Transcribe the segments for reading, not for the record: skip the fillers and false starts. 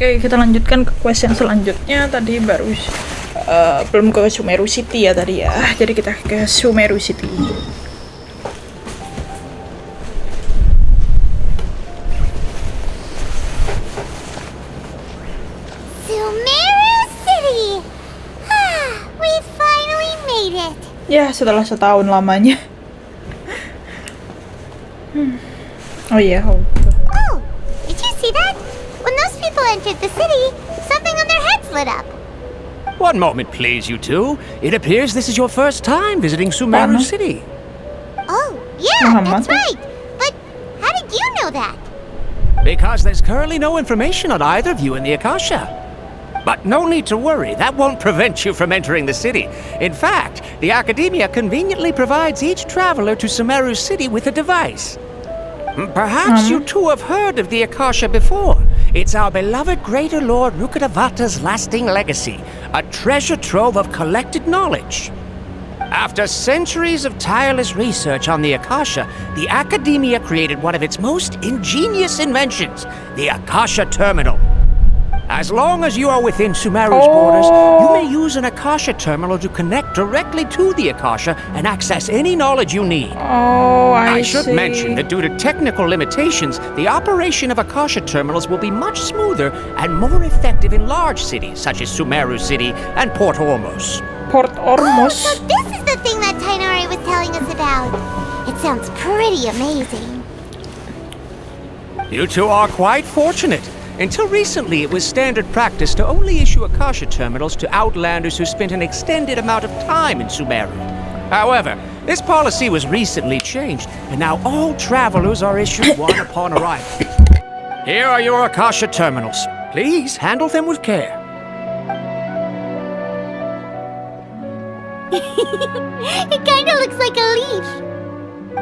Oke, kita lanjutkan ke quest yang selanjutnya. Tadi baru belum ke Sumeru City ya tadi ya. Jadi kita ke Sumeru City. Sumeru City. We finally made it. Ya, setelah setahun lamanya. Oh iya. Oh, did you see that? When those people entered the city, something on their heads lit up. One moment, please, you two. It appears this is your first time visiting Sumeru City. Oh, yeah, that's right. But how did you know that? Because there's currently no information on either of you in the Akasha. But no need to worry, that won't prevent you from entering the city. In fact, the Academia conveniently provides each traveler to Sumeru City with a device. Perhaps you two have heard of the Akasha before. It's our beloved Greater Lord Rukkhadevata's lasting legacy, a treasure trove of collected knowledge. After centuries of tireless research on the Akasha, the Academia created one of its most ingenious inventions, the Akasha Terminal. As long as you are within Sumeru's borders, you may use an Akasha terminal to connect directly to the Akasha and access any knowledge you need. Oh, I should see. mention that due to technical limitations, the operation of Akasha terminals will be much smoother and more effective in large cities such as Sumeru City and Port Ormos. Port Ormos. So this is the thing that Tainari was telling us about. It sounds pretty amazing. You two are quite fortunate. Until recently, it was standard practice to only issue Akasha terminals to outlanders who spent an extended amount of time in Sumeru. However, this policy was recently changed, and now all travelers are issued one upon arrival. Here are your Akasha terminals. Please handle them with care. It kinda looks like a leaf.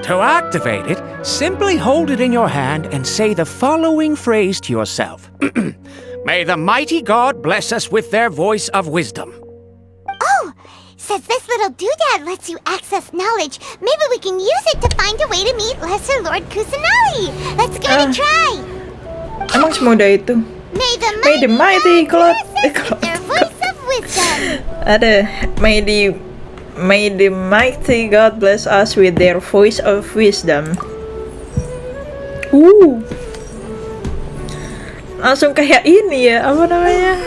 To activate it, simply hold it in your hand and say the following phrase to yourself. May the mighty God bless us with their voice of wisdom. Oh, since this little doodad lets you access knowledge, maybe we can use it to find a way to meet Lesser Lord Kusanali. Let's give it a try. Emang semudah itu? May the mighty God bless us with their voice of wisdom. Ada. May the mighty God bless us with their voice of wisdom. Langsung kayak ini ya, apa namanya?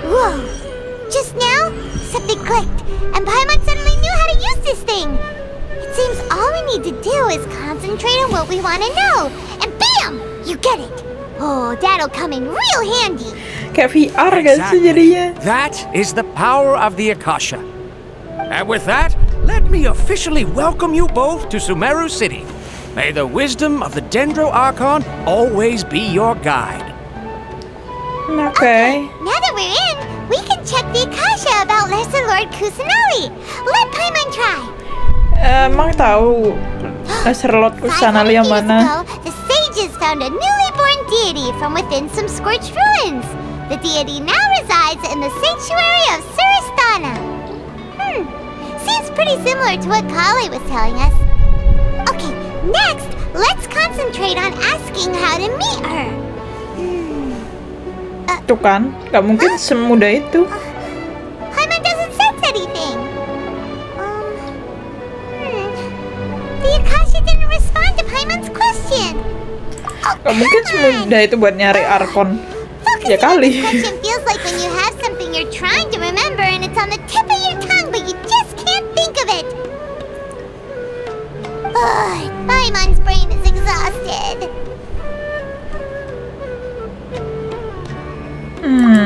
Whoa! Just now, something clicked, and Paimon suddenly knew how to use this thing. It seems all we need to do is concentrate on what we want to know, and bam! You get it. Oh, that'll come in real handy. Kayak VR kan sih jadinya. That is the power of the Akasha. And with that, let me officially welcome you both to Sumeru City. May the wisdom of the Dendro Archon always be your guide. Okay. Now that we're in, we can check the Akasha about Lesser Lord Kusanali. Let Paimon try. Emang tahu Lesser Lord Kusanali yang 500 years mana? ago, the sages found a newly born deity from within some scorched ruins. The deity now resides in the sanctuary of Suristana. Seems pretty similar to what Kali was telling us. Okay, next, let's concentrate on asking how to meet her. Tuh kan, gak mungkin semudah itu. Paimon doesn't sense anything. The Akasha didn't respond to Paimon's question. Oh, Gak mungkin semudah itu buat nyari Archon. Ya Focusing on kali. this question feels like when you have something you're trying to remember and it's on the tip of your tongue, but you just can't think of it. Ugh, Paimon's brain is exhausted.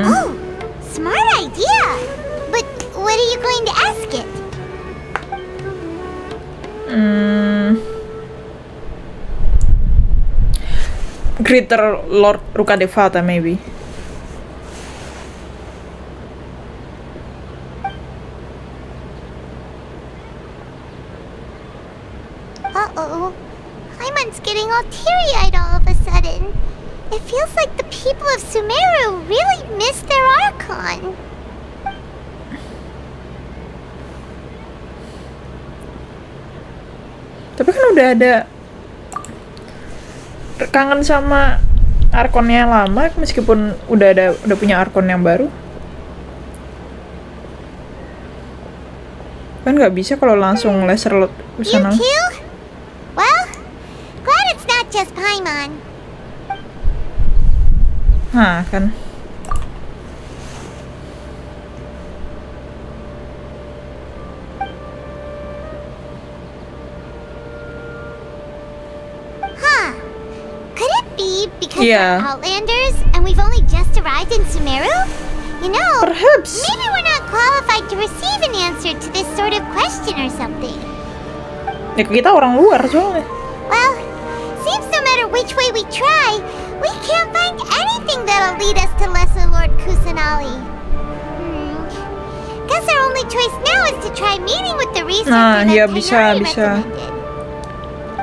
Oh, smart idea. But what are you going to ask it? Greater Lord Rukkhadevata maybe. Uh-oh. Paimon's getting all teary-eyed all of a sudden. It feels like the people of Sumeru really miss their Archon. Tapi kan udah ada kangen sama Archonnya lama meskipun udah punya Archon yang baru. Kan nggak bisa kalau langsung laser load ke You sana. too? Well, glad it's not just Paimon. Nah, kan. Huh. Could it be because Yeah. we're Outlanders and we've only just arrived in Sumeru? You know, Perhaps. maybe we're not qualified to receive an answer to this sort of question or something. Ya kita orang luar soalnya. Well, seems no matter which way we try, we can't find anything that'll lead us to Lesser Lord Kusanali. Guess our only choice now is to try meeting with the researcher Nah, that ya Tainari bisa. recommended.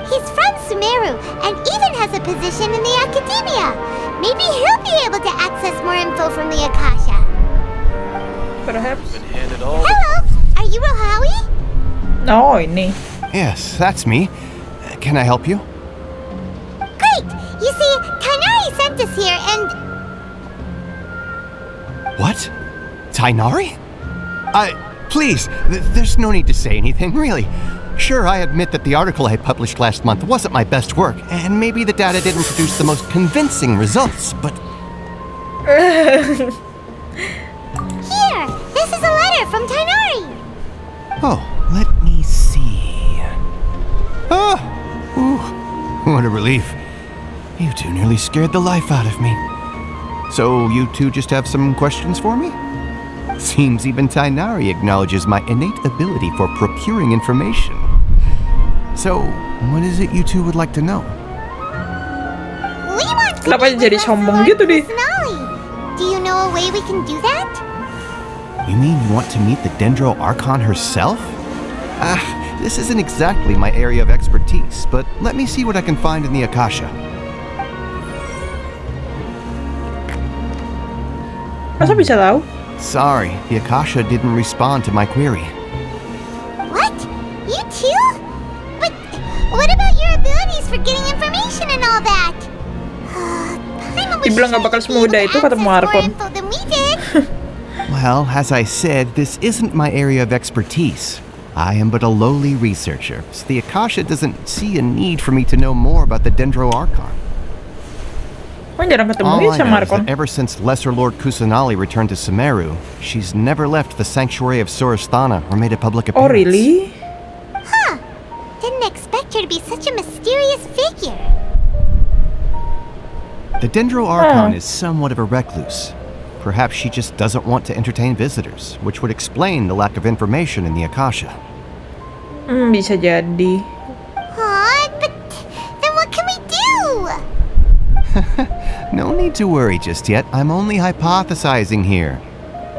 He's from Sumeru and even has a position in the academia. Maybe he'll be able to access more info from the Akasha. Perhaps. Hello, are you Rohawi? Oh, ini. Yes, that's me. Can I help you? Great! You see, Tainari sent us here and... What? Tainari? Please, there's no need to say anything, really. Sure, I admit that the article I published last month wasn't my best work, and maybe the data didn't produce the most convincing results, but... Here, this is a letter from Tainari. Oh, let me see. Oh! Ooh, what a relief. You two nearly scared the life out of me. So, you two just have some questions for me? Seems even Tainari acknowledges my innate ability for procuring information. So, what is it you two would like to know? We want to Kenapa meet jadi with sombong Lesser gitu Lord deh? Kusanali. Do you know a way we can do that? You mean you want to meet the Dendro Archon herself? This isn't exactly my area of expertise, but let me see what I can find in the Akasha. Masa bisa tahu? Sorry, the Akasha didn't respond to my query. What? You too? But what about your abilities for getting information and all that? Paimon was Dibilang nggak sure bakal you'd be able semudah to itu ketemu access more Archon. info than we did. Well, as I said, this isn't my area of expertise. I am but a lowly researcher, so the Akasha doesn't see a need for me to know more about the Dendro Archon. Kok jarang ketemu All ya I sama know is Archon? that ever since Lesser Lord Kusanali returned to Sumeru, she's never left the sanctuary of Sorasthana or made a public appearance. Oh, really? Huh. Didn't expect her to be such a mysterious figure. The Dendro Archon Oh. is somewhat of a recluse. Perhaps she just doesn't want to entertain visitors, which would explain the lack of information in the Akasha. Bisa jadi. Aw, but then what can we do? No need to worry just yet. I'm only hypothesizing here.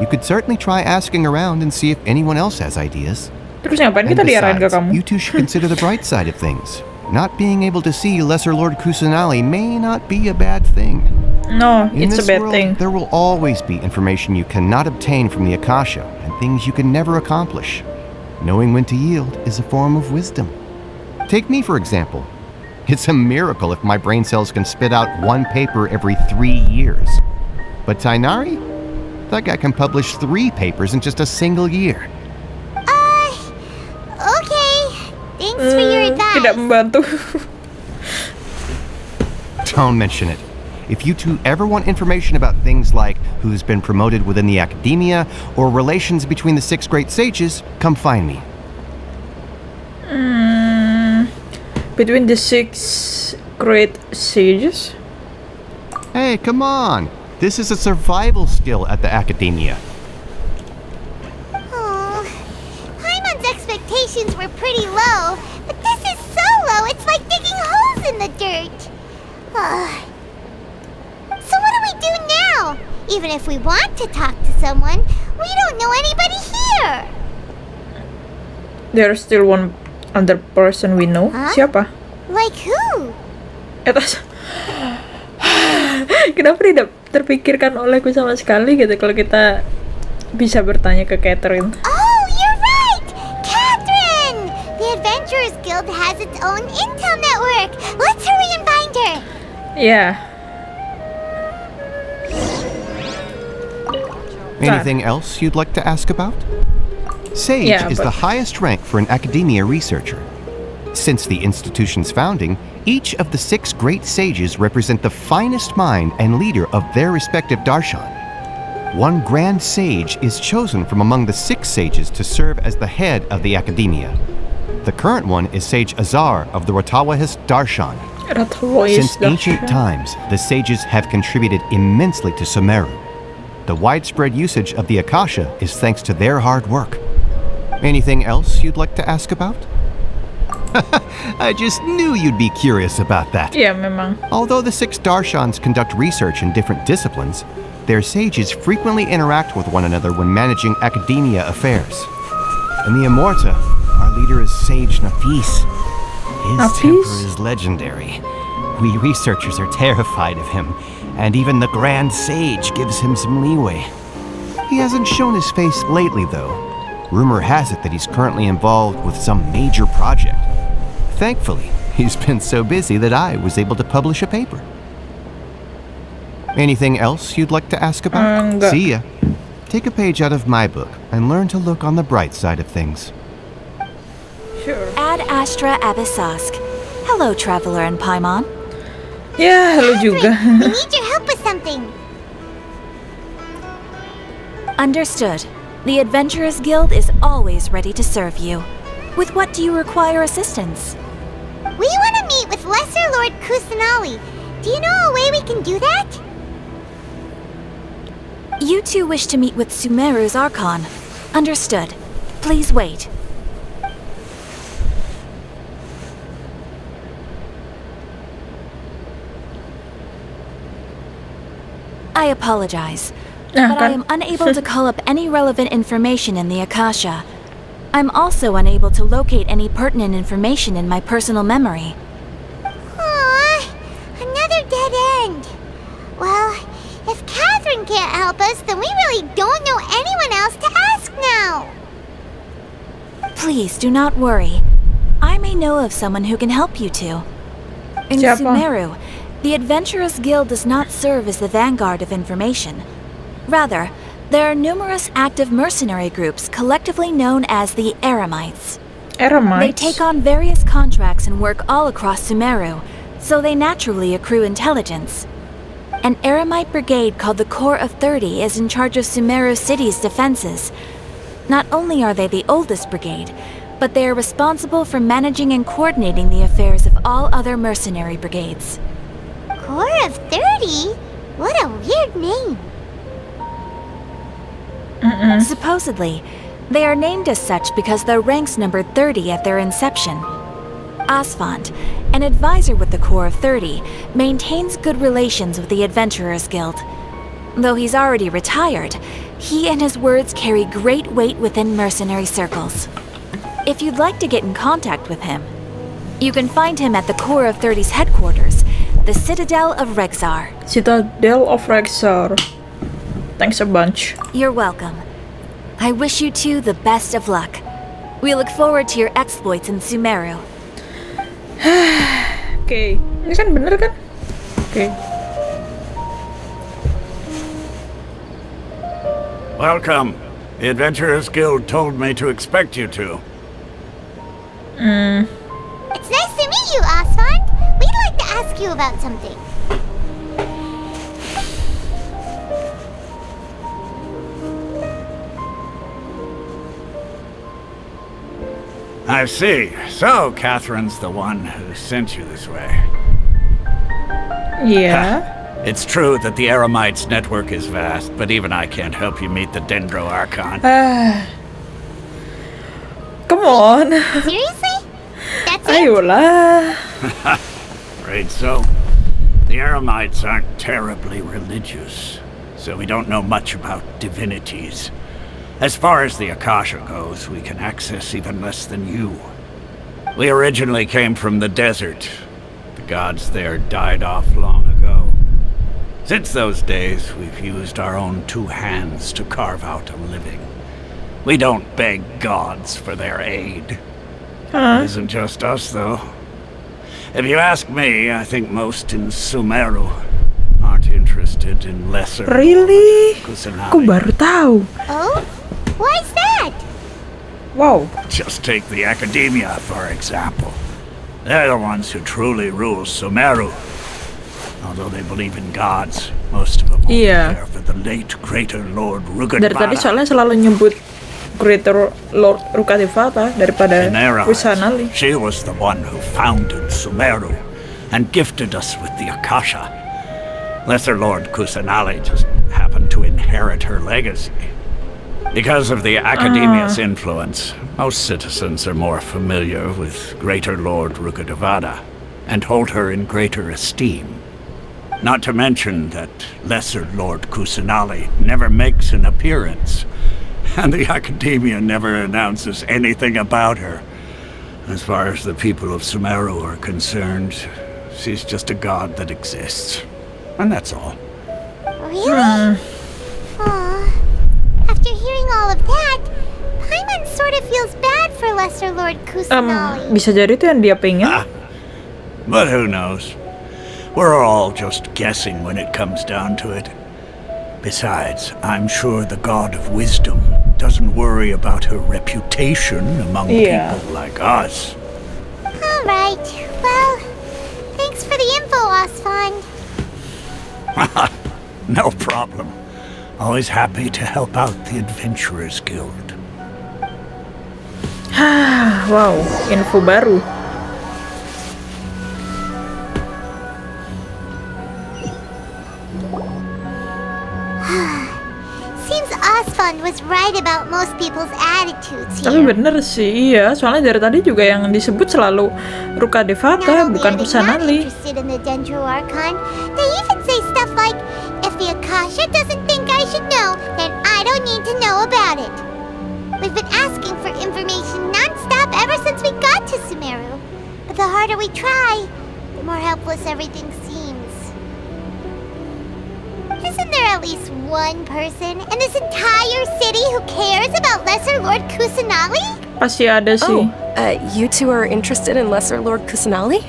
You could certainly try asking around and see if anyone else has ideas. Terus ngapain And kita diarahin ke besides, kamu? you two should consider the bright side of things. Not being able to see Lesser Lord Kusanali may not be a bad thing. No, In it's a this bad world, thing. there will always be information you cannot obtain from the Akasha and things you can never accomplish. Knowing when to yield is a form of wisdom. Take me, for example. It's a miracle if my brain cells can spit out one paper every 3 years. But Tainari? That guy can publish 3 papers in just a single year. Okay. Thanks for your advice. Tidak membantu. Don't mention it. If you two ever want information about things like who's been promoted within the academia or relations between the 6 great sages, come find me. Between the 6 great sages? Hey, come on! This is a survival skill at the academia. Oh, Paimon's expectations were pretty low, but this is so low it's like digging holes in the dirt. So what do we do now? Even if we want to talk to someone, we don't know anybody here. There's still one other person we know. Huh? Siapa? Like who? Atas. Kenapa tidak terpikirkan olehku sama sekali gitu kalau kita bisa bertanya ke Catherine? Oh, you're right! Catherine! The Adventurers Guild has its own intel network. Let's hurry and find her. Ya, Anything else you'd like to ask about? Sage Yeah, is but- the highest rank for an academia researcher. Since the institution's founding, each of the 6 great sages represent the finest mind and leader of their respective darshan. One grand sage is chosen from among the 6 sages to serve as the head of the academia. The current one is Sage Azar of the Ratawahist Darshan. Since ancient times, the sages have contributed immensely to Sumeru. The widespread usage of the Akasha is thanks to their hard work. Anything else you'd like to ask about? I just knew you'd be curious about that. Iya memang. Although the 6 Darshans conduct research in different disciplines, their sages frequently interact with one another when managing academia affairs. In the Immorta, our leader is Sage Nafis. His Nafis? temper is legendary. We researchers are terrified of him, and even the Grand Sage gives him some leeway. He hasn't shown his face lately, though. Rumor has it that he's currently involved with some major project. Thankfully, he's been so busy that I was able to publish a paper. Anything else you'd like to ask about? Enggak. See ya. Take a page out of my book and learn to look on the bright side of things. Sure. Ad Astra Abyssask. Hello, Traveler and Paimon. Ya, halo juga. We need your help with something. Understood. The Adventurers Guild is always ready to serve you. With what do you require assistance? We want to meet with Lesser Lord Kusanali. Do you know a way we can do that? You two wish to meet with Sumeru's Archon. Understood. Please wait. I apologize, Nah, but I kan. am unable to call up any relevant information in the Akasha. I'm also unable to locate any pertinent information in my personal memory. Aww, another dead end. Well, if Catherine can't help us, then we really don't know anyone else to ask now. Please do not worry. I may know of someone who can help you two. In Siapa? Sumeru, the Adventurers Guild does not serve as the vanguard of information. Rather, there are numerous active mercenary groups collectively known as the Eremites. Eremites. They take on various contracts and work all across Sumeru, so they naturally accrue intelligence. An Eremite brigade called the Corps of 30 is in charge of Sumeru City's defenses. Not only are they the oldest brigade, but they are responsible for managing and coordinating the affairs of all other mercenary brigades. Corps of 30? What a weird name. Supposedly, they are named as such because their ranks numbered 30 at their inception. Asfand, an advisor with the Corps of 30, maintains good relations with the Adventurers Guild. Though he's already retired, he and his words carry great weight within mercenary circles. If you'd like to get in contact with him, you can find him at the Corps of 30's headquarters, the Citadel of Rexar. Citadel of Rexar. Thanks a bunch. You're welcome. I wish you two the best of luck. We look forward to your exploits in Sumeru. Oke. Ini kan bener kan? Oke. Welcome. The Adventurers Guild told me to expect you two. It's nice to meet you, Asfand. We'd like to ask you about something. I see. So, Catherine's the one who sent you this way. Iya. It's true that the Eremites' network is vast, but even I can't help you meet the Dendro Archon. Come on. Seriously? That's it? Ayolah. Afraid so. The Eremites aren't terribly religious, so we don't know much about divinities. As far as the Akasha goes, we can access even less than you. We originally came from the desert. The gods there died off long ago. Since those days, we've used our own 2 hands to carve out a living. We don't beg gods for their aid. It isn't just us, though. If you ask me, I think most in Sumeru aren't interested interested in lesser Really? Lord Kusanagi. Aku baru tahu. Oh? Why's that? Wow. Just take the Academia, for example. They're the ones who truly rule Sumeru. Although they believe in gods, most of them only Iya. care for the late Greater Lord Dari tadi Rugadvara. soalnya selalu nyebut Greater Lord Rukadevata daripada In their eyes, Kusanali. she was the one who founded Sumeru and gifted us with the Akasha. Lesser Lord Kusanali just happened to inherit her legacy. Because of the Academia's influence, most citizens are more familiar with Greater Lord Rukadevara and hold her in greater esteem. Not to mention that Lesser Lord Kusanali never makes an appearance, and the Academia never announces anything about her. As far as the people of Sumeru are concerned, she's just a god that exists. And that's all. Really? Aw. After hearing all of that, Paimon sort of feels bad for Lesser Lord Kusanali. Bisa jadi itu yang dia pengen. But who knows? We're all just guessing when it comes down to it. Besides, I'm sure the God of Wisdom doesn't worry about her reputation among Yeah. people like us. Alright, well, thanks for the info, Osfond. No problem. Always happy to help out the Adventurers Guild. Wow, info baru. Seems Osfond was right about most people's attitudes Tapi here. bener sih, iya. Soalnya dari tadi juga yang disebut selalu Rukadevata, Not only bukan are they not Kusanali. interested in the Dendro Archon, they even say stuff like, if the Akasha doesn't think I should know, then I don't need to know about it. We've been asking for information non-stop ever since we got to Sumeru. But the harder we try, the more helpless everything seems. Isn't there at least one person in this entire city who cares about Lesser Lord Kusanali? Pasti ada sih. You two are interested in Lesser Lord Kusanali?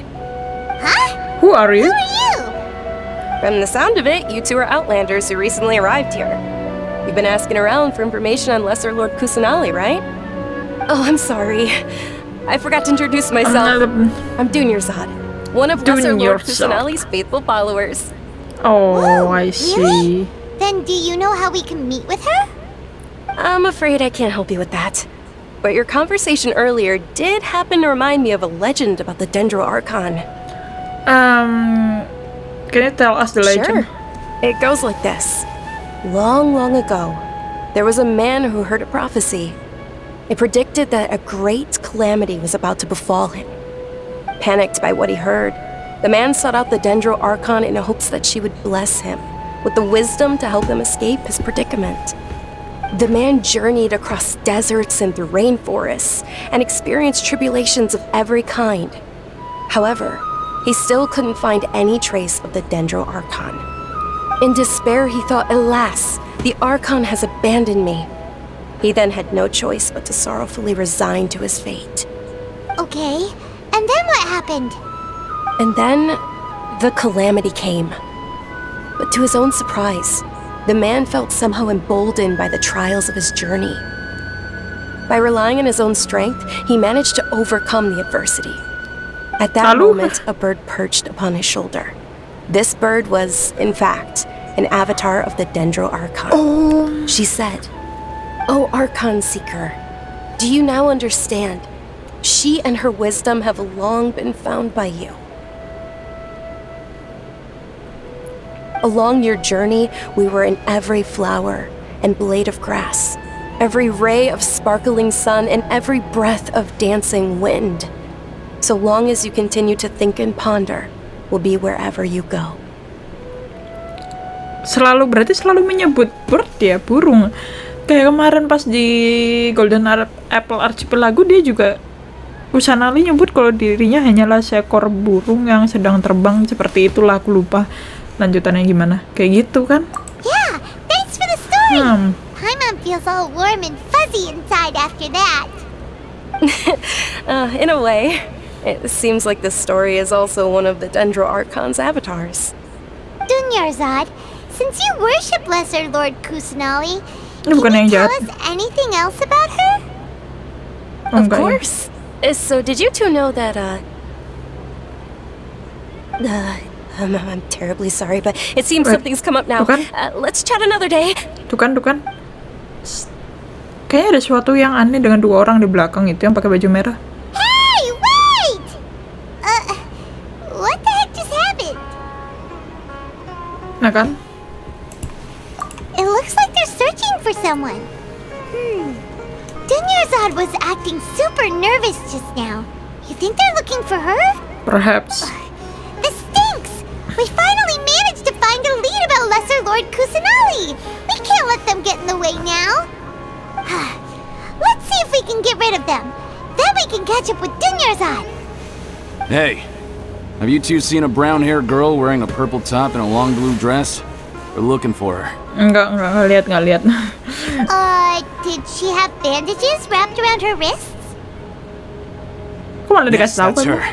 Huh? Who are you? Who are you? From the sound of it, you two are Outlanders who recently arrived here. You've been asking around for information on Lesser Lord Kusanali, right? Oh, I'm sorry. I forgot to introduce myself. I'm Dunyazard, one of Lesser Lord Dunyazard. Kusanali's faithful followers. Oh, Whoa, I see. really? Then do you know how we can meet with her? I'm afraid I can't help you with that. But your conversation earlier did happen to remind me of a legend about the Dendro Archon. Can you tell us the legend? Sure. It goes like this. Long, long ago, there was a man who heard a prophecy. It predicted that a great calamity was about to befall him. Panicked by what he heard, the man sought out the Dendro Archon in hopes that she would bless him with the wisdom to help him escape his predicament. The man journeyed across deserts and through rainforests and experienced tribulations of every kind. However, he still couldn't find any trace of the Dendro Archon. In despair, he thought, alas, the Archon has abandoned me. He then had no choice but to sorrowfully resign to his fate. Okay, and then what happened? And then, the calamity came. But to his own surprise, the man felt somehow emboldened by the trials of his journey. By relying on his own strength, he managed to overcome the adversity. At that Lalu? moment, a bird perched upon his shoulder. This bird was, in fact, an avatar of the Dendro Archon. She said, "O Archon Seeker, do you now understand? She and her wisdom have long been found by you. Along your journey, we were in every flower and blade of grass, every ray of sparkling sun, and every breath of dancing wind. So long as you continue to think and ponder, we'll be wherever you go." Berarti selalu menyebut bird ya, burung. Kayak kemarin pas di Golden Apple Archipelago dia juga Kusanali nyebut kalau dirinya hanyalah seekor burung yang sedang terbang, seperti itulah, aku lupa lanjutannya gimana. Kayak gitu kan? Yeah, thanks for the story. Paimon feels all warm and fuzzy inside after that. In a way, it seems like this story is also one of the Dendro Archon's avatars. Dunyazard, since you worship Lesser Lord Kusanali, Ini bukan can yang you tell jahat. us anything else about her? Oh, Of enggak ya. course. So, did you two know that, I'm terribly sorry, but it seems Wait, something's come up now. bukan? Let's chat another day. Tuh kan. Kayaknya ada sesuatu yang aneh dengan dua orang di belakang itu yang pakai baju merah. Hey, wait! What the heck just happened? Nah kan? It looks like they're searching for someone. Dunyazard was acting super nervous just now. You think they're looking for her? Perhaps. This stinks! We finally managed to find a lead about Lesser Lord Kusanali! We can't let them get in the way now! Let's see if we can get rid of them. Then we can catch up with Dunyazard! Hey, have you two seen a brown-haired girl wearing a purple top and a long blue dress? We're looking for her. Enggak lihat. Did she have bandages wrapped around her wrists? Kok malah Yes, dikasih tahu that's kan? her.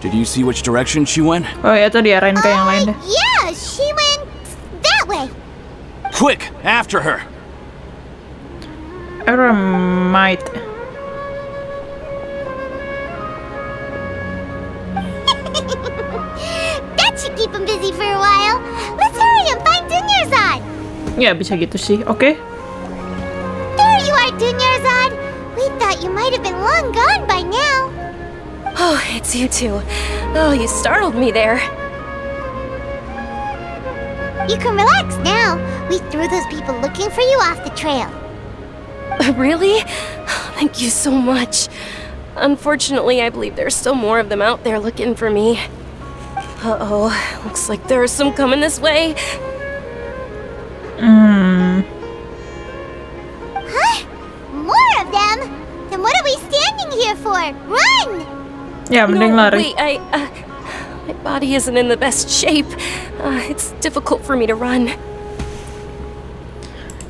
Did you see which direction she went? Oh ya, tuh diarahin ke yang lain deh. Yeah, she went that way. Quick, after her! Eremite. That should keep him busy for a while. Let's hurry and find Dunyazard. Ya bisa gitu sih. Oke. There you are, Dunyazard. We thought you might have been long gone by now. Oh, it's you two. Oh, you startled me there. You can relax now. We threw those people looking for you off the trail. Really? Thank you so much. Unfortunately, I believe there's still more of them out there looking for me. Uh-oh, looks like there are some coming this way. Huh? More of them? Then what are we standing here for? Run! Ya, mending No, lari. wait, my body isn't in the best shape. It's difficult for me to run.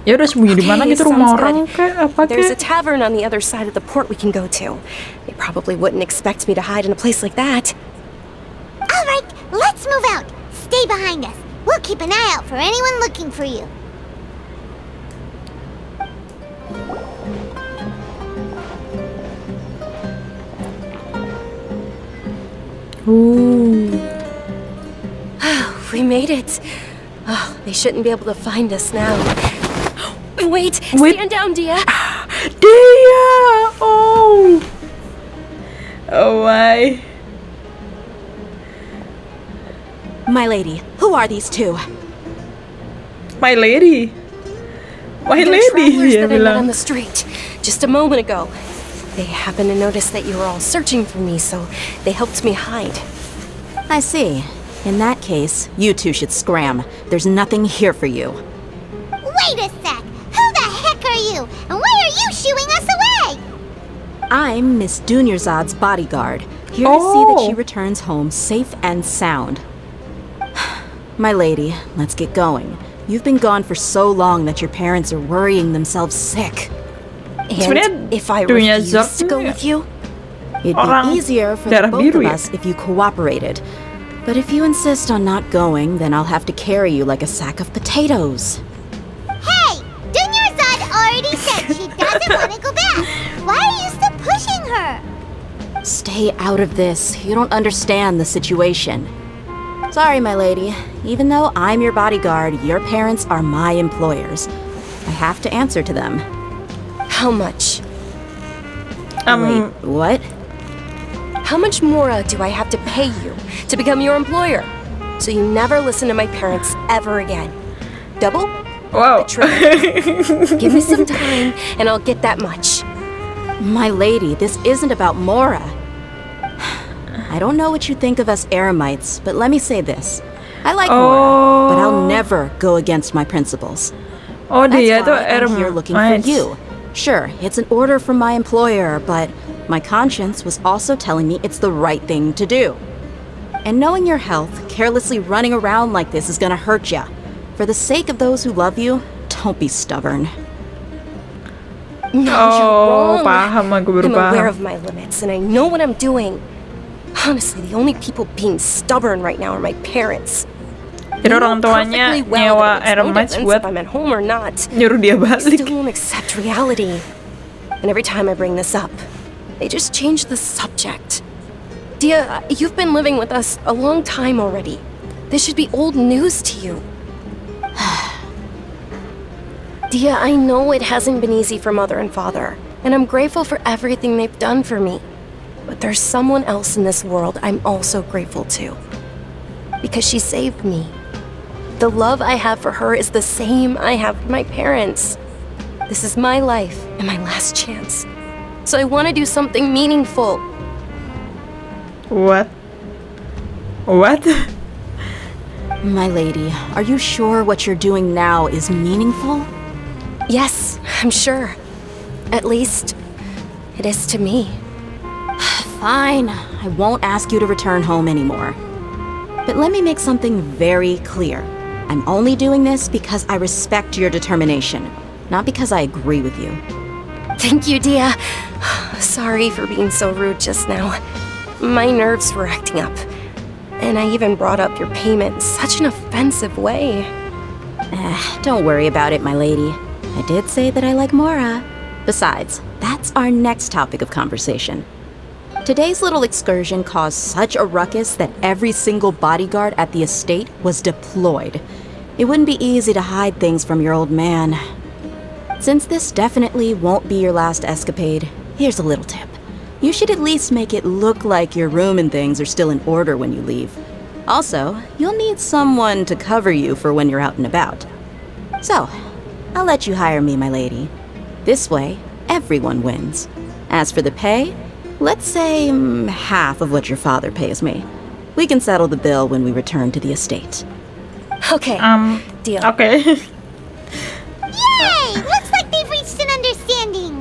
Ya udah sembunyi di mana Okay, gitu, rumah sounds orang good. kayak apa There's a kayak. tavern on the other side of the port we can go to. They probably wouldn't expect me to hide in a place like that. All right, let's move out. Stay behind us. We'll keep an eye out for anyone looking for you. We made it. Oh, they shouldn't be able to find us now. Wait, Wait. stand down, Dia. Dia! Oh! Oh my. My lady, who are these two? My lady. My They're lady, travelers dia that I met on bilang. the street just a moment ago. They happened to notice that you were all searching for me, so they helped me hide. I see. In that case, you two should scram. There's nothing here for you. Wait a sec. Who the heck are you? And why are you shooing us away? I'm Miss Dunyazard's bodyguard, here to see that she Oh. returns home safe and sound. My lady, let's get going. You've been gone for so long that your parents are worrying themselves sick. Sebenarnya And if I Dunyazard refuse to go ini with you? It'd Orang be easier for the darah both biru of ya? us if you cooperated. But if you insist on not going, then I'll have to carry you like a sack of potatoes. Hey, Dunyazard already said she doesn't want to go back. Why are you still pushing her? Stay out of this. You don't understand the situation. Sorry, my lady. Even though I'm your bodyguard, your parents are my employers. I have to answer to them. How much? Wait, what? How much more do I have to pay you to become your employer? So you never listen to my parents ever again. Double? Wow. Give me some time and I'll get that much. My lady, this isn't about Mora. I don't know what you think of us Eremites, but let me say this. I like Mora, but I'll never go against my principles. Oh, That's dia tuh why I'm here looking for Eremite. you. Sure, it's an order from my employer, but my conscience was also telling me it's the right thing to do. And knowing your health, carelessly running around like this is gonna hurt ya. For the sake of those who love you, don't be stubborn. No, Oh, you're wrong. paham aku, baru I'm aware paham. of my limits and I know what I'm doing. Honestly, the only people being stubborn right now are my parents. Jadi orang tuanya nyewa Eremites buat if I'm at home or not. nyuruh dia They balik. still won't accept reality. And every time I bring this up, they just change the subject. Dia, you've been living with us a long time already. This should be old news to you. Dia, I know it hasn't been easy for Mother and Father, and I'm grateful for everything they've done for me. But there's someone else in this world I'm also grateful to. Because she saved me. The love I have for her is the same I have for my parents. This is my life and my last chance. So I want to do something meaningful. What? What? My lady, are you sure what you're doing now is meaningful? Yes, I'm sure. At least, it is to me. Fine, I won't ask you to return home anymore. But let me make something very clear. I'm only doing this because I respect your determination, not because I agree with you. Thank you, Dia. Sorry for being so rude just now. My nerves were acting up. And I even brought up your payment in such an offensive way. Don't worry about it, my lady. I did say that I like Mora. Besides, that's our next topic of conversation. Today's little excursion caused such a ruckus that every single bodyguard at the estate was deployed. It wouldn't be easy to hide things from your old man. Since this definitely won't be your last escapade, here's a little tip. You should at least make it look like your room and things are still in order when you leave. Also, you'll need someone to cover you for when you're out and about. So, I'll let you hire me, my lady. This way, everyone wins. As for the pay, let's say half of what your father pays me. We can settle the bill when we return to the estate. Okay, deal. Okay. Yay! Looks like they've reached an understanding.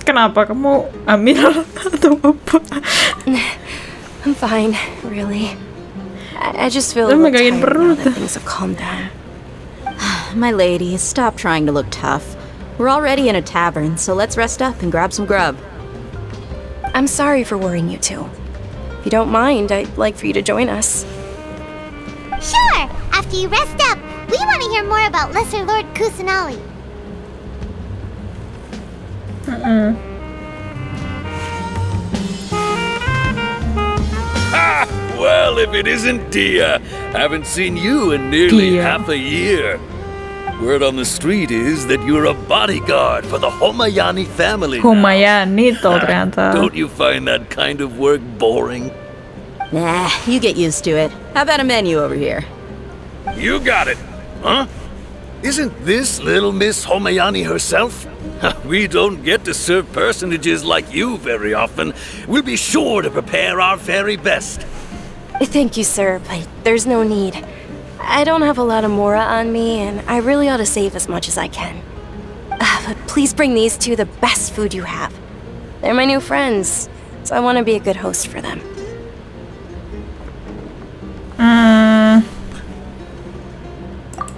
Kenapa kamu hamil atau apa? I'm fine, really. I just feel a Lu little megangin tired now perut. that things have calmed down. My lady, stop trying to look tough. We're already in a tavern, so let's rest up and grab some grub. I'm sorry for worrying you two. If you don't mind, I'd like for you to join us. Sure! After you rest up, we want to hear more about Lesser Lord Kusanali. Well, if it isn't Dia, haven't seen you in nearly Dia. half a year. Word on the street is that you're a bodyguard for the Homayani family now. Humayani tuh ternyata. Don't you find that kind of work boring? Nah, you get used to it. How about a menu over here? You got it, huh? Isn't this little Miss Homayani herself? We don't get to serve personages like you very often. We'll be sure to prepare our very best. Thank you, sir, but there's no need. I don't have a lot of Mora on me, and I really ought to save as much as I can. But please bring these two the best food you have. They're my new friends, so I want to be a good host for them.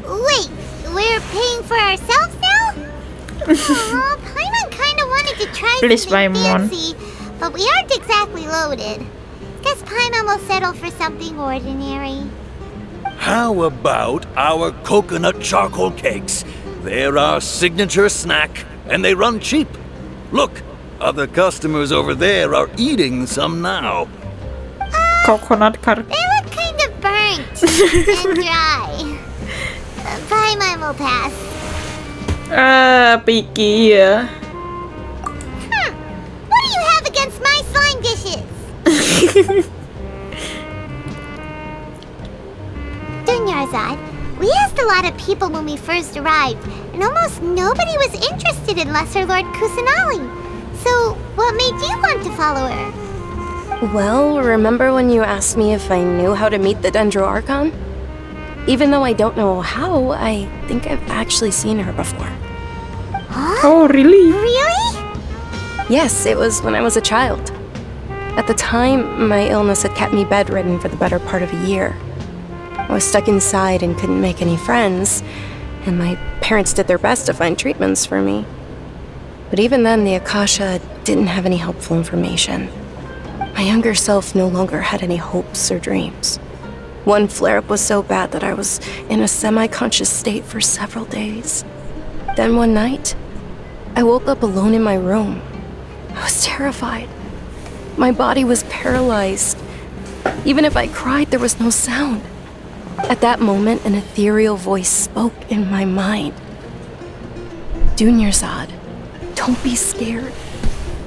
Wait, we're paying for ourselves now? Aw, Paimon kinda wanted to try Please, something Paimon. fancy, but we aren't exactly loaded. Guess Paimon will settle for something ordinary. How about our coconut charcoal cakes? They're our signature snack, and they run cheap. Look, other customers over there are eating some now. Coconut car. They look kind of burnt and dry. Paimon will pass. Picky ya. What do you have against my slime dishes? Dunyazard, we asked a lot of people when we first arrived, and almost nobody was interested in Lesser Lord Kusanali. So, what made you want to follow her? Well, remember when you asked me if I knew how to meet the Dendro Archon? Even though I don't know how, I think I've actually seen her before. Oh, really? Really? Yes, it was when I was a child. At the time, my illness had kept me bedridden for the better part of a year. I was stuck inside and couldn't make any friends, and my parents did their best to find treatments for me. But even then, the Akasha didn't have any helpful information. My younger self no longer had any hopes or dreams. One flare-up was so bad that I was in a semi-conscious state for several days. Then one night, I woke up alone in my room. I was terrified. My body was paralyzed. Even if I cried, there was no sound. At that moment, an ethereal voice spoke in my mind. Dunyazard, don't be scared.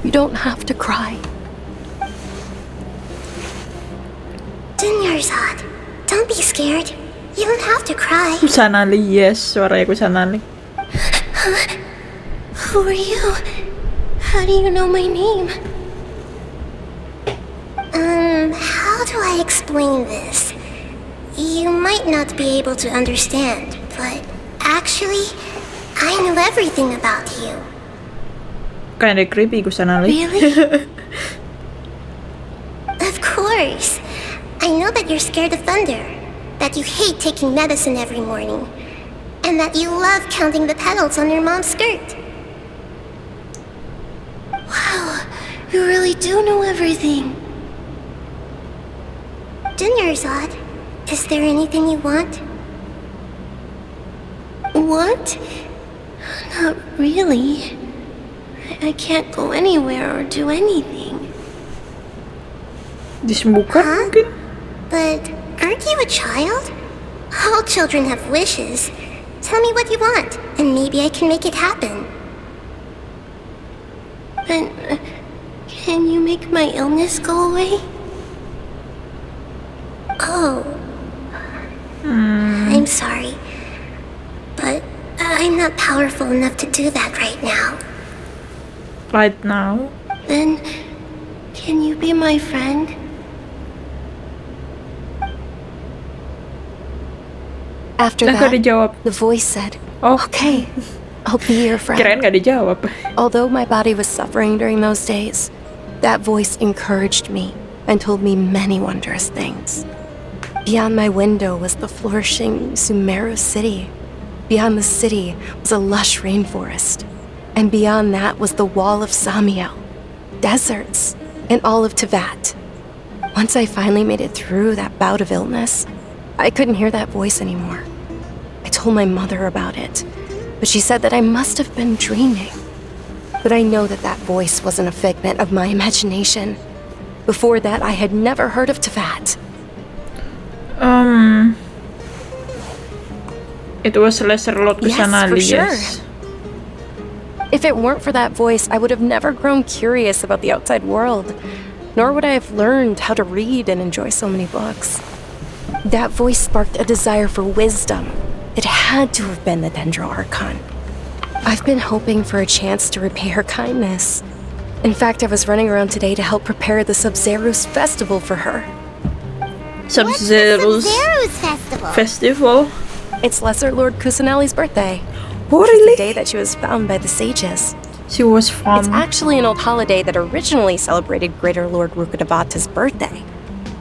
You don't have to cry. Dunyazard, don't be scared. You don't have to cry. Kusanali, yes, suaranya Kusanali. Who are you? How do you know my name? How do I explain this? You might not be able to understand, but actually, I know everything about you. Kinda creepy Kusanali. Really? Of course. I know that you're scared of thunder, that you hate taking medicine every morning, and that you love counting the petals on your mom's skirt. Wow, you really do know everything. Dunyazard, is there anything you want? Want? Not really. I can't go anywhere or do anything. Disembuhkan mungkin? But aren't you a child? All children have wishes. Tell me what you want, and maybe I can make it happen. But can you make my illness go away? Oh. I'm sorry. But I'm not powerful enough to do that right now. Right now? Then, can you be my friend? After Dah gak that, dijawab. the voice said, Oh, "Okay, I'll be your friend." kirain gak dijawab. Although my body was suffering during those days, that voice encouraged me and told me many wondrous things. Beyond my window was the flourishing Sumeru city. Beyond the city was a lush rainforest. And beyond that was the wall of Samiel, deserts, and all of Teyvat. Once I finally made it through that bout of illness, I couldn't hear that voice anymore. I told my mother about it, but she said that I must have been dreaming. But I know that that voice wasn't a figment of my imagination. Before that, I had never heard of Teyvat. It was Lesser Lord Kusanali, Yes, for sure. yes. If it weren't for that voice, I would have never grown curious about the outside world, nor would I have learned how to read and enjoy so many books. That voice sparked a desire for wisdom. It had to have been the Dendro Archon. I've been hoping for a chance to repay her kindness. In fact, I was running around today to help prepare the Sub-Zero's festival for her. Sub-Zero's Sub-Zero's festival. festival. It's Lesser Lord Kusanali's birthday. Oh, It's really? the day that she was found by the sages. She was It's from... actually an old holiday that originally celebrated Greater Lord Rukkhadevata's birthday.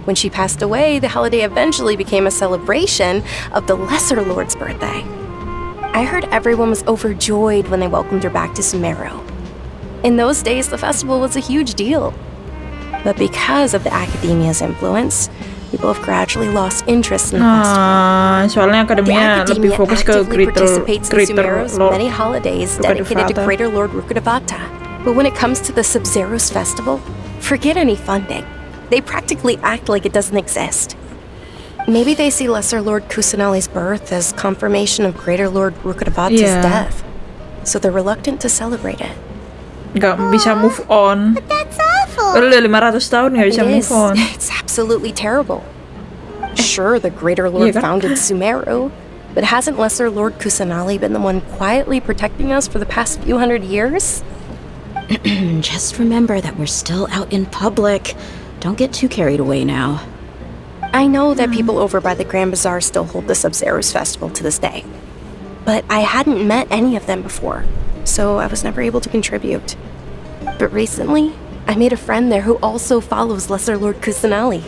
When she passed away, the holiday eventually became a celebration of the Lesser Lord's birthday. I heard everyone was overjoyed when they welcomed her back to Sumeru. In those days, the festival was a huge deal. But because of the Academia's influence, people have gradually lost interest in the festival. Soalnya The akademia lebih Academia fokus ke actively participates in Greater Sumeru's Lord. many holidays dedicated to Rukkhadevata. Greater Lord Rukkhadevata. But when it comes to the Sub-Zero's festival, forget any funding. They practically act like it doesn't exist. Maybe they see Lesser Lord Kusanali's birth as confirmation of Greater Lord Rukkhadevata's Yeah. death, so they're reluctant to celebrate it. Nggak bisa move on. That's awful. Udah 500 tahun nggak bisa It move is. on. It's absolutely terrible. Sure, the Greater Lord kan? founded Sumeru, but hasn't Lesser Lord Kusanali been the one quietly protecting us for the past few hundred years? Just remember that we're still out in public. Don't get too carried away now. I know that people over by the Grand Bazaar still hold the Sub-Zero's festival to this day. But I hadn't met any of them before, so I was never able to contribute. But recently, I made a friend there who also follows Lesser Lord Kusanali.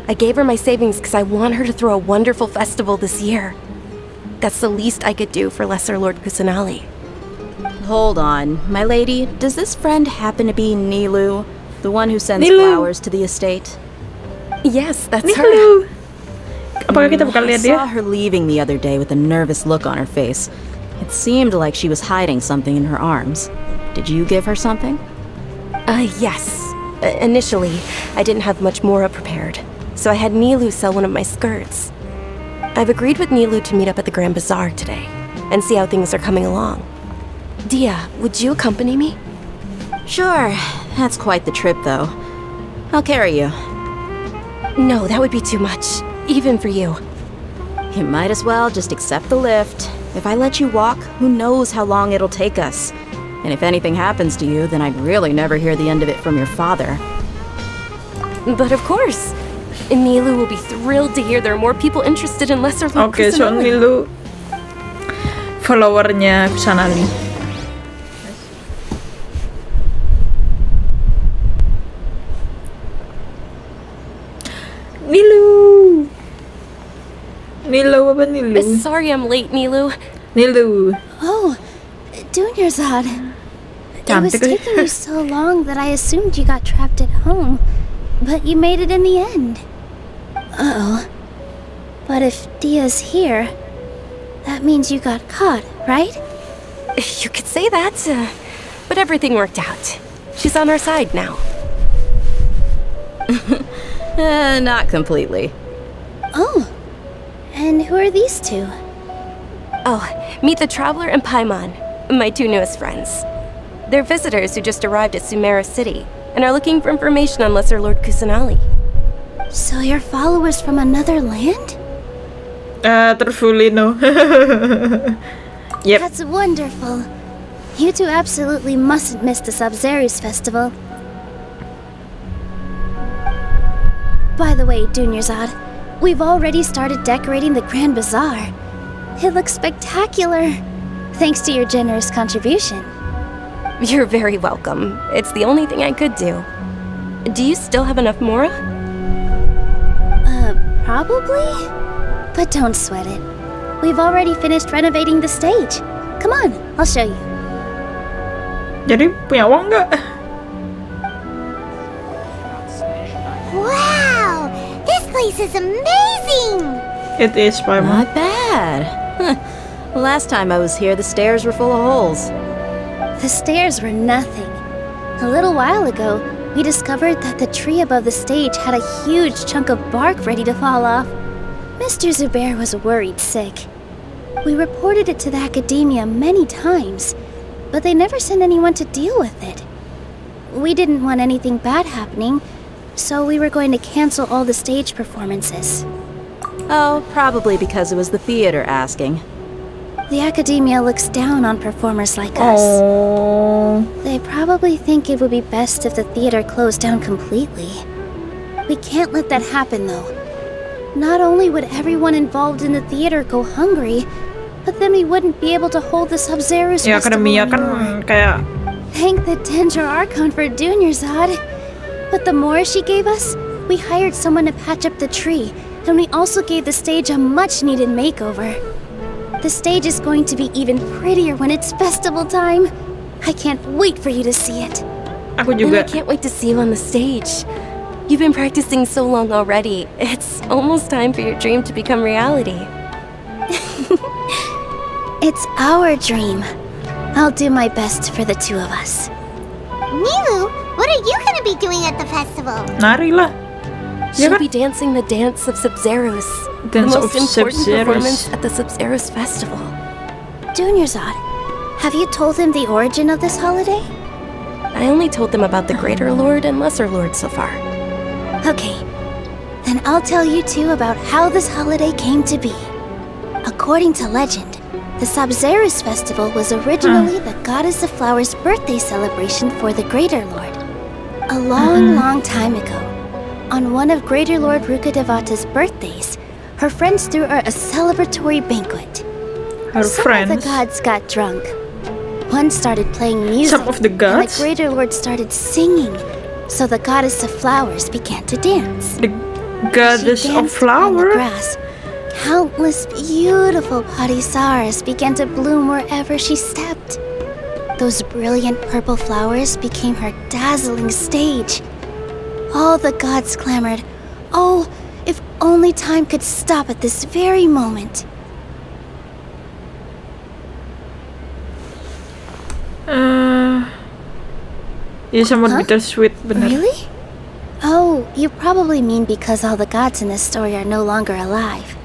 I gave her my savings because I want her to throw a wonderful festival this year. That's the least I could do for Lesser Lord Kusanali. Hold on, my lady. Does this friend happen to be Nilu? The one who sends Nilu. flowers to the estate. Yes, that's her. Nilu. Apakah kita bakal I lihat dia? saw her leaving the other day with a nervous look on her face. It seemed like she was hiding something in her arms. Did you give her something? Yes. Initially, I didn't have much Mora prepared, so I had Nilu sell one of my skirts. I've agreed with Nilu to meet up at the Grand Bazaar today and see how things are coming along. Dia, would you accompany me? Sure. That's quite the trip, though. I'll carry you. No, that would be too much, even for you. You might as well just accept the lift. If I let you walk, who knows how long it'll take us? And if anything happens to you, then I'd really never hear the end of it from your father. But of course. Nilu will be thrilled to hear there are more people interested in Lesser Lord Oke, so Kusanali. Nilu followernya Kusanali. Nilu. Nilu apa Nilu? Sorry I'm late, Nilu. Nilu. Oh, Dunyazard. It was Cantik. taking you so long that I assumed you got trapped at home, but you made it in the end. Uh-oh. But if Dia's here, that means you got caught, right? You could say that, but everything worked out. She's on our side now. Not completely. Oh, and who are these two? Oh, meet the Traveler and Paimon, my two newest friends. They're visitors who just arrived at Sumeru City and are looking for information on Lesser Lord Kusanali. So you're followers from another land? Truthfully no. Yep. That's wonderful. You two absolutely mustn't miss the Sub-Zerus festival. By the way, Dunyazard, we've already started decorating the Grand Bazaar. It looks spectacular, thanks to your generous contribution. You're very welcome. It's the only thing I could do. Do you still have enough Mora? Probably? But don't sweat it. We've already finished renovating the stage. Come on, I'll show you. Jadi punya uang nggak? Wow! This place is amazing! It is Paimon. Not bad. Last time I was here, the stairs were full of holes. The stairs were nothing. A little while ago, we discovered that the tree above the stage had a huge chunk of bark ready to fall off. Mr. Zubair was worried sick. We reported it to the academia many times, but they never sent anyone to deal with it. We didn't want anything bad happening, so we were going to cancel all the stage performances. Oh, probably because it was the theater asking. The academia looks down on performers like us. Oh. They probably think it would be best if the theater closed down completely. We can't let that happen, though. Not only would everyone involved in the theater go hungry, but then we wouldn't be able to hold the Sub-Zerus Ya festival akademia anymore. kan kayak Thank the Danger Archon for Dunyazard. But the more she gave us, we hired someone to patch up the tree, and we also gave the stage a much-needed makeover. The stage is going to be even prettier when it's festival time. I can't wait for you to see it. aku And juga. I can't wait to see you on the stage. You've been practicing so long already. It's almost time for your dream to become reality. It's our dream. I'll do my best for the two of us. Nilu, what are you gonna be doing at the festival? Nari lah. Ya She'll kan? be dancing the dance of Sub-Zerus, the Dance most of important Sub-Zerus. performance at the Sub-Zerus festival. Dunyazard, have you told him the origin of this holiday? I only told them about the Greater Lord and Lesser Lord so far. Okay, then I'll tell you two about how this holiday came to be. According to legend, the Sub-Zerus festival was originally the Goddess of Flowers' birthday celebration for the Greater Lord. A long time ago, on one of Greater Lord Rukadevata's birthdays, her friends threw her a celebratory banquet. Her Some of the friends. gods got drunk. One started playing music, Some of the and gods? the Greater Lord started singing. So the Goddess of Flowers began to dance. The Goddess She of danced on the Flower. grass. Countless beautiful parisaras began to bloom wherever she stepped. Those brilliant purple flowers became her dazzling stage. All the gods clamored, "Oh, if only time could stop at this very moment." Ya somewhat bittersweet, bener. Really? Oh, you probably mean because all the gods in this story are no longer alive.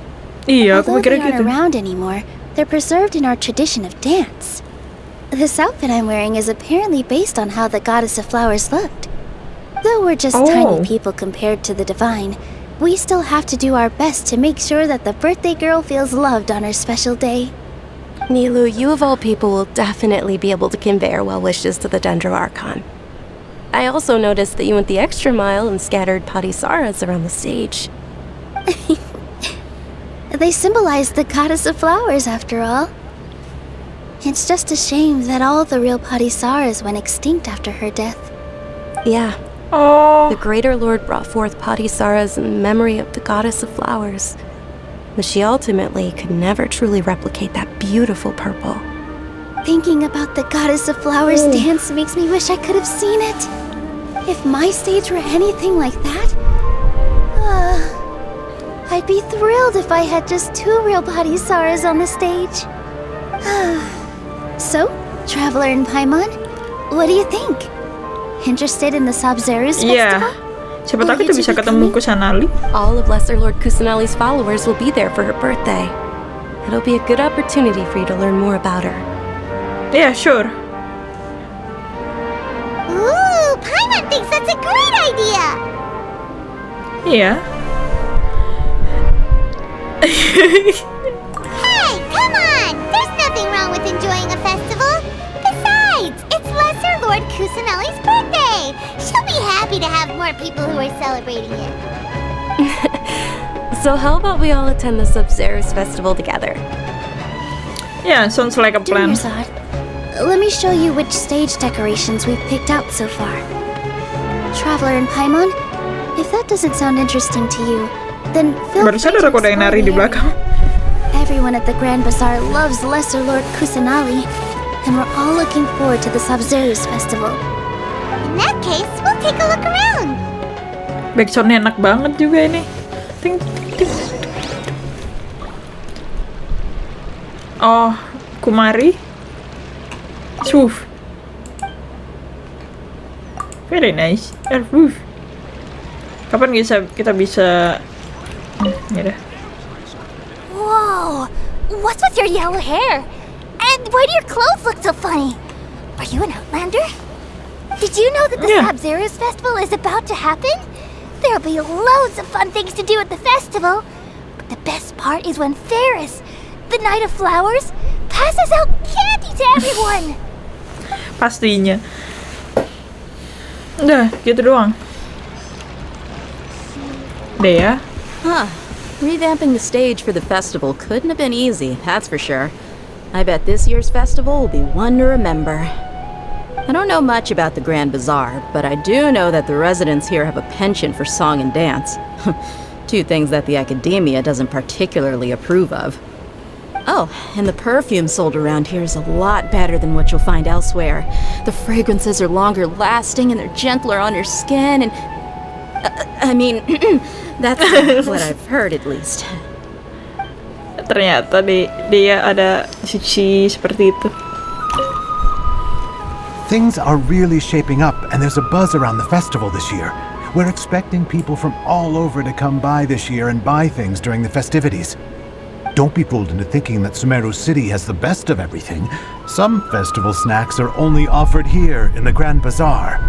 Iya, aku Although they mikirnya aren't gitu. around anymore, they're preserved in our tradition of dance. This outfit I'm wearing is apparently based on how the goddess of flowers looked. Though we're just tiny people compared to the divine, we still have to do our best to make sure that the birthday girl feels loved on her special day. Nilu, you of all people will definitely be able to convey our well wishes to the Dendro Archon. I also noticed that you went the extra mile and scattered Patisaras around the stage. They symbolize the goddess of flowers, after all. It's just a shame that all the real Patisaras went extinct after her death. Yeah. Oh, The Greater Lord brought forth Patisaras in memory of the goddess of flowers. But she ultimately could never truly replicate that beautiful purple. Thinking about the goddess of flowers dance makes me wish I could have seen it. If my stage were anything like that, I'd be thrilled if I had just 2 real Patisaras on the stage. So, Traveler and Paimon, what do you think? Interested in the Sabzerus iya. festival? Siapa tahu kita bisa ketemu Kusanali. All of Lesser Lord Kusanali's followers will be there for her birthday. It'll be a good opportunity for you to learn more about her. Iya, sure. Ooh, Paimon thinks that's a great idea! Iya. Hey, come on! There's nothing wrong with enjoying a festival. Besides, it's Lesser Lord Kusanali's birthday. She'll be happy to have more people who are celebrating it. So how about we all attend the Sabzerus festival together? Yeah, sounds like a plan. Dunyazard, let me show you which stage decorations we've picked out so far. Traveler and Paimon, if that doesn't sound interesting to you, then feel Baru free sadar to aku ada yang explore nari the di belakang. area. Everyone at the Grand Bazaar loves Lesser Lord Kusanali, and we're all looking forward to the Sabzerus festival. In that case, we'll take a look around. Backsoundnya enak banget juga ini. Ting, ting, ting. Oh, Kumari. Swoof. Very nice. Woof. Kapan kita bisa ya dah. Whoa! What's with your yellow hair? And why do your clothes look so funny? Are you an Outlander? Did you know that the Yeah. Sabzerus festival is about to happen? There'll be loads of fun things to do at the festival. But the best part is when Ferris, the Knight of Flowers, passes out candy to everyone. Pastinya. Udah, gitu doang. Dea. Huh. Revamping the stage for the festival couldn't have been easy, that's for sure. I bet this year's festival will be one to remember. I don't know much about the Grand Bazaar, but I do know that the residents here have a penchant for song and dance. 2 things that the academia doesn't particularly approve of. Oh, and the perfume sold around here is a lot better than what you'll find elsewhere. The fragrances are longer lasting and they're gentler on your skin and... I mean, that's what I've heard at least. Ternyata dia ada sisi seperti itu. Things are really shaping up, and there's a buzz around the festival this year. We're expecting people from all over to come by this year and buy things during the festivities. Don't be fooled into thinking that Sumeru City has the best of everything. Some festival snacks are only offered here in the Grand Bazaar.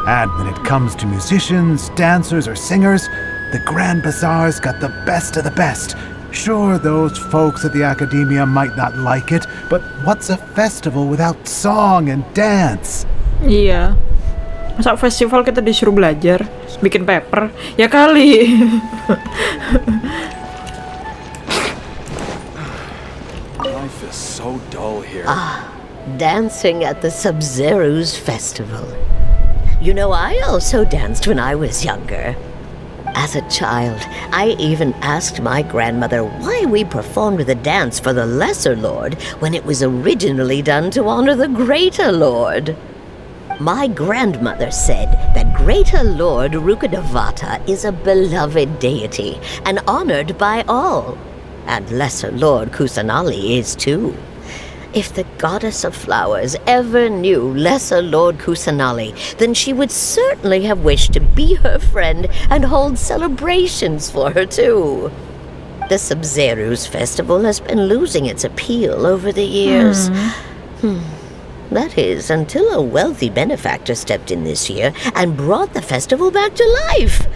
And when it comes to musicians, dancers, or singers, the Grand Bazaar's got the best of the best. Sure, those folks at the academia might not like it, but what's a festival without song and dance? Iya. Masa festival kita disuruh belajar, bikin paper? Ya kali. Life is so dull here. Dancing at the Sabzerus festival. You know, I also danced when I was younger. As a child, I even asked my grandmother why we performed the dance for the Lesser Lord when it was originally done to honor the Greater Lord. My grandmother said that Greater Lord Rukkhadevata is a beloved deity and honored by all, and Lesser Lord Kusanali is too. If the goddess of flowers ever knew Lesser Lord Kusanali, then she would certainly have wished to be her friend and hold celebrations for her too. The Sumeru's festival has been losing its appeal over the years. That is, until a wealthy benefactor stepped in this year and brought the festival back to life.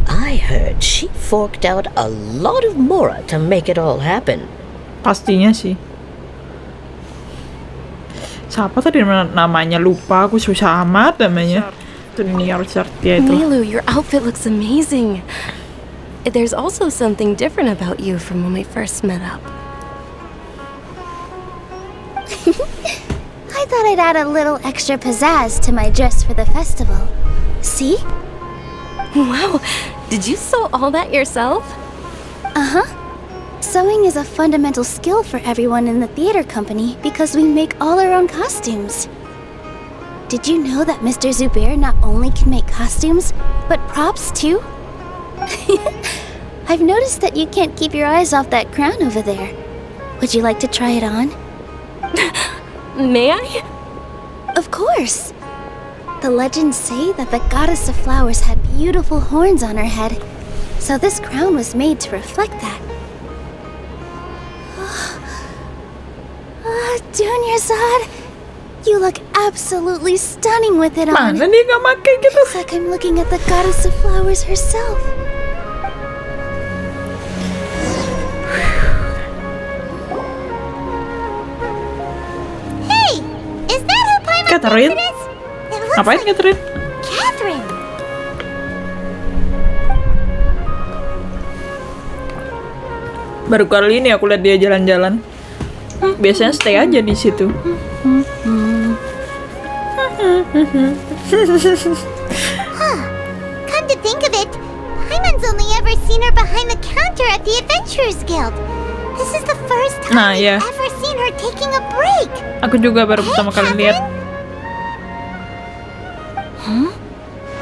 I heard she forked out a lot of mora to make it all happen. Pastinya sih. Siapa tadi namanya? Lupa, aku susah amat namanya. Dunyazard ya itu. Milu, your outfit looks amazing. There's also something different about you from when we first met up. I thought I'd add a little extra pizzazz to my dress for the festival. See? Wow, did you sew all that yourself? Uh-huh. Sewing is a fundamental skill for everyone in the theater company because we make all our own costumes. Did you know that Mr. Zubair not only can make costumes, but props too? I've noticed that you can't keep your eyes off that crown over there. Would you like to try it on? May I? Of course! The legends say that the goddess of flowers had beautiful horns on her head, so this crown was made to reflect that. Dunyazard, you look absolutely stunning with it on. Mana dia nggak pakai gitu? It's like I'm looking at the goddess of flowers herself. Hey, is that who Paimon Catherine? thinks it is? It looks Ngapain like Catherine? Catherine. Baru kali ini aku lihat dia jalan-jalan. Biasanya stay aja di situ. Come to think of it, Paimon's only ever seen her behind the counter at the Adventurers Guild. This is the first time Nah, ya. I've ever seen her taking a break. Aku juga baru pertama kali lihat.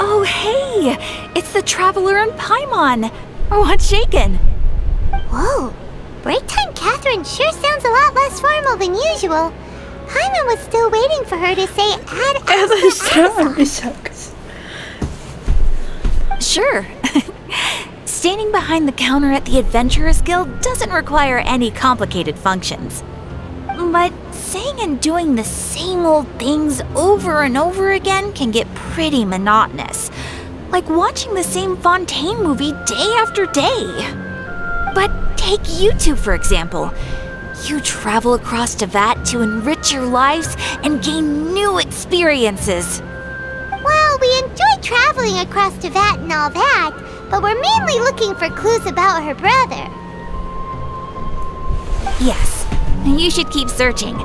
Oh, hey! It's the Traveler and Paimon! What's shaken? Whoa, break time Catherine sure sounds a lot less formal than usual. Paimon was still waiting for her to say Sure. Standing behind the counter at the Adventurers Guild doesn't require any complicated functions. But saying and doing the same old things over and over again can get pretty monotonous. Like watching the same Fontaine movie day after day. But take you two, for example. You travel across Teyvat to enrich your lives and gain new experiences. Well, we enjoy traveling across Teyvat and all that, but we're mainly looking for clues about her brother. Yes, you should keep searching.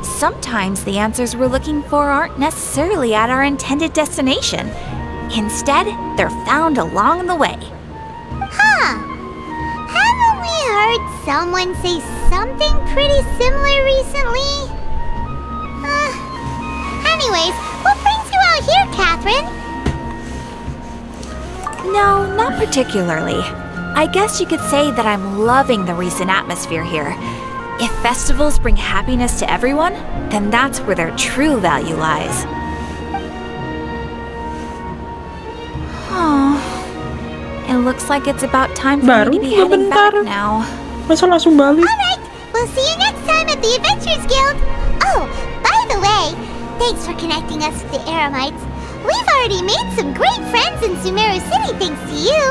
Sometimes the answers we're looking for aren't necessarily at our intended destination. Instead, they're found along the way. Huh. Haven't we heard someone say something pretty similar recently? Anyways, what brings you out here, Catherine? No, not particularly. I guess you could say that I'm loving the recent atmosphere here. If festivals bring happiness to everyone, then that's where their true value lies. Oh, it looks like it's about time for Baru me to be heading back sebentar. now. Masa langsung balik? Alright, we'll see you next time at the Adventurers Guild. Oh, by the way, thanks for connecting us with the Eremites. We've already made some great friends in Sumeru City thanks to you.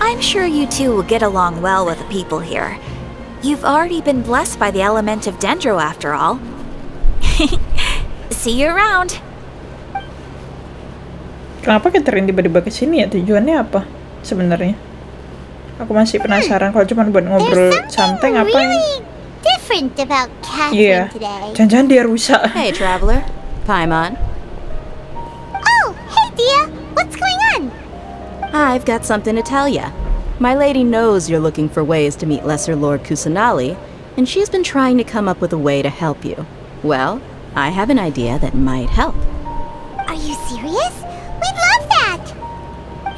I'm sure you two will get along well with the people here. You've already been blessed by the element of Dendro after all. See you around. Kenapa Catherine tiba-tiba kesini ya? Tujuannya apa sebenarnya? Aku masih penasaran kalau cuma buat ngobrol santai ngapain? Really different about Catherine Iya, today. jangan-jangan dia rusak. Hey, Traveler. Paimon. Oh, hey Dia, what's going on? I've got something to tell ya. My lady knows you're looking for ways to meet Lesser Lord Kusanali, and she's been trying to come up with a way to help you. Well, I have an idea that might help. Are you serious? We'd love that!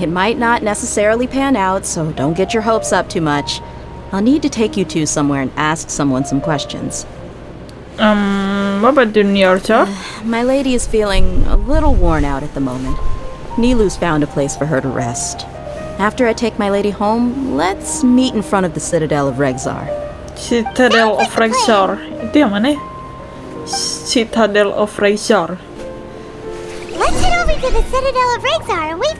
It might not necessarily pan out, so don't get your hopes up too much. I'll need to take you two somewhere and ask someone some questions. What about Dunyazard? My lady is feeling a little worn out at the moment. Nilu's found a place for her to rest. After I take my lady home, let's meet in front of the Citadel of Regzar. Citadel of Regzar. Itu yang mana? Citadel of Regzar. Let's head over to the Citadel of Regzar and wait